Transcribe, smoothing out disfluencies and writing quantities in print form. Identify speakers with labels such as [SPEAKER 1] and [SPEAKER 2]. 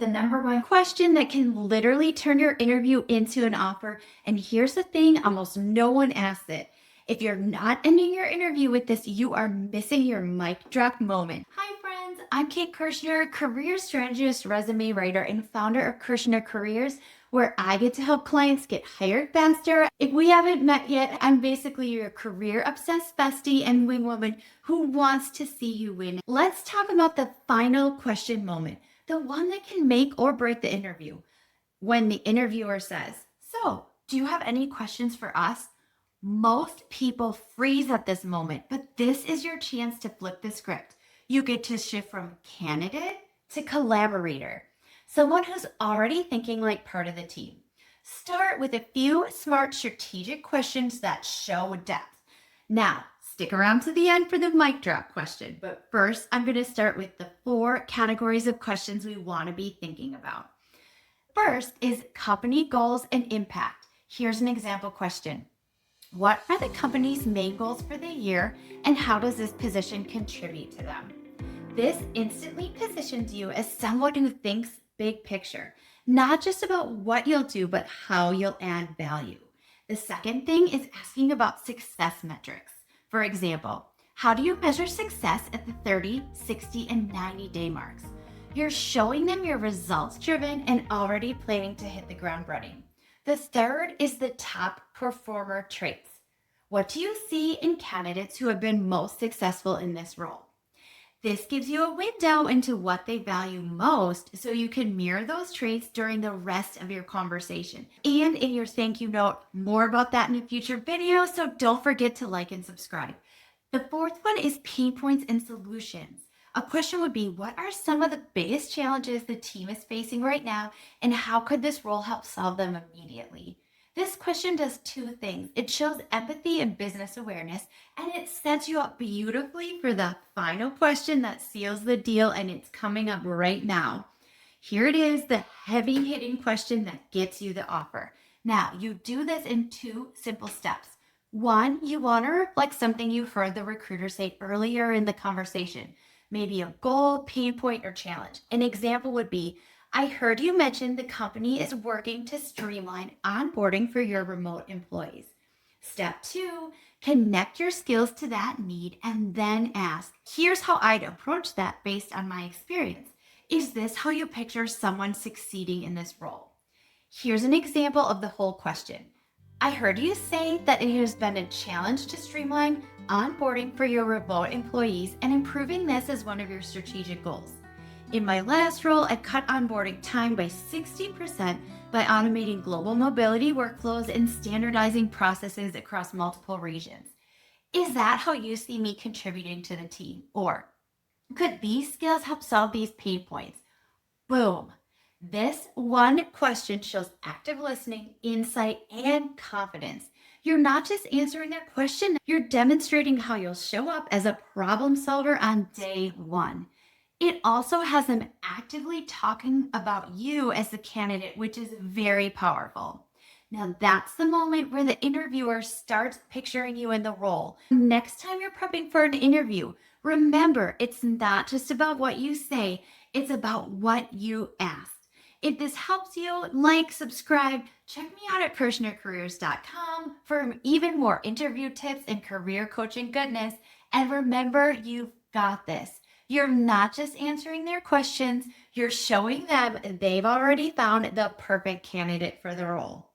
[SPEAKER 1] The number one question that can literally turn your interview into an offer. And here's the thing, almost no one asks it. If you're not ending your interview with this, you are missing your mic drop moment. Hi, friends. I'm Kate Kirshner, career strategist, resume writer, and founder of Kirshner Careers, where I get to help clients get hired faster. If we haven't met yet, I'm basically your career obsessed bestie and wing woman who wants to see you win. Let's talk about the final question moment, the one that can make or break the interview. When the interviewer says, "So, do you have any questions for us?" Most people freeze at this moment, but this is your chance to flip the script. You get to shift from candidate to collaborator, someone who's already thinking like part of the team. Start with a few smart strategic questions that show depth. Now, stick around to the end for the mic drop question. But first, I'm going to start with the 4 categories of questions we want to be thinking about. First is company goals and impact. Here's an example question. What are the company's main goals for the year, and how does this position contribute to them? This instantly positions you as someone who thinks big picture, not just about what you'll do, but how you'll add value. The second thing is asking about success metrics. For example, how do you measure success at the 30, 60, and 90-day marks? You're showing them you're results driven and already planning to hit the ground running. The third is the top performer traits. What do you see in candidates who have been most successful in this role? This gives you a window into what they value most, so you can mirror those traits during the rest of your conversation. And in your thank you note, more about that in a future video, so don't forget to like and subscribe. The fourth one is pain points and solutions. A question would be, what are some of the biggest challenges the team is facing right now, and how could this role help solve them immediately? This question does 2 things. It shows empathy and business awareness, and it sets you up beautifully for the final question that seals the deal, and it's coming up right now. Here it is, the heavy hitting question that gets you the offer. Now, you do this in 2 simple steps. 1, you want to reflect something you heard the recruiter say earlier in the conversation, maybe a goal, pain point, or challenge. An example would be, I heard you mention the company is working to streamline onboarding for your remote employees. Step 2, connect your skills to that need and then ask, here's how I'd approach that based on my experience. Is this how you picture someone succeeding in this role? Here's an example of the whole question. I heard you say that it has been a challenge to streamline onboarding for your remote employees, and improving this is one of your strategic goals. In my last role, I cut onboarding time by 60% by automating global mobility workflows and standardizing processes across multiple regions. Is that how you see me contributing to the team? Or could these skills help solve these pain points? Boom. This one question shows active listening, insight, and confidence. You're not just answering their question, you're demonstrating how you'll show up as a problem solver on day 1. It also has them actively talking about you as the candidate, which is very powerful. Now, that's the moment where the interviewer starts picturing you in the role. Next time you're prepping for an interview, remember, it's not just about what you say, it's about what you ask. If this helps you, like, subscribe, check me out at KirshnerCareers.com for even more interview tips and career coaching goodness. And remember, you've got this. You're not just answering their questions, you're showing them they've already found the perfect candidate for the role.